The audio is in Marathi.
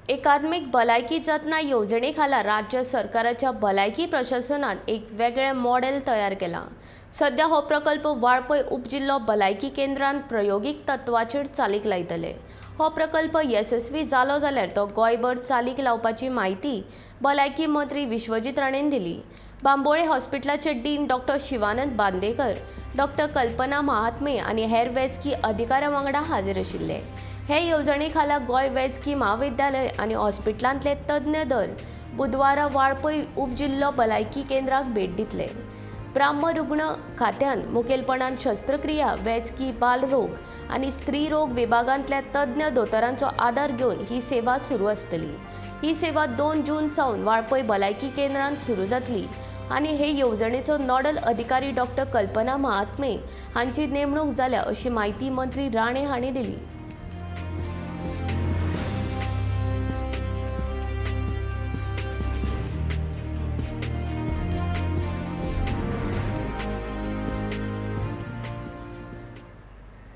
एकात्मिक भलायकी जतनाय येवजणेखाला राज्य सरकाराच्या भलायकी प्रशासनात एक वेगळे मॉडेल तयार केला। सध्या हो प्रकल्प वाळपय उपजिल्लो भलायकी केंद्रांत प्रायोगिक तत्वाचेर चालीक लायतले। हो प्रकल्प यशस्वी जालो जाल्यार तो गोंयभर चालीक लावपाची माहिती भलायकी मंत्री विश्वजीत राणेन दिली। बांबोळे हॉस्पिटलाचे डीन डॉ. शिवानंद बांदेकर, डॉ. कल्पना महात्मे आनी हेर वैजकी अधिकाऱ्यां वांगडा हाजीर आशिल्ले। हे येवजणेखाला गोंय वैजकी महाविद्यालय आनी हॉस्पिटलांतले तज्ञ दर बुधवारा वाळपय उपजिल्लो भलायकी केंद्राक भेट दितले। ब्राह्म रुग्ण खात्यान मुखेलपणान शस्त्रक्रिया, वैजकी, बालरोग आनी स्त्री रोग विभागांतल्या तज्ञ दोतोरांचो आदार घेवन ही सेवा सुरू आसतली। ही सेवा 2 जून सावन वाळपय भलायकी केंद्रांत सुरू जातली आनी हे येवजणेचो नोडल अधिकारी डॉ. कल्पना महात्मे हांची नेमणूक जाल्या अशी माहिती मंत्री राणे हांणी दिली।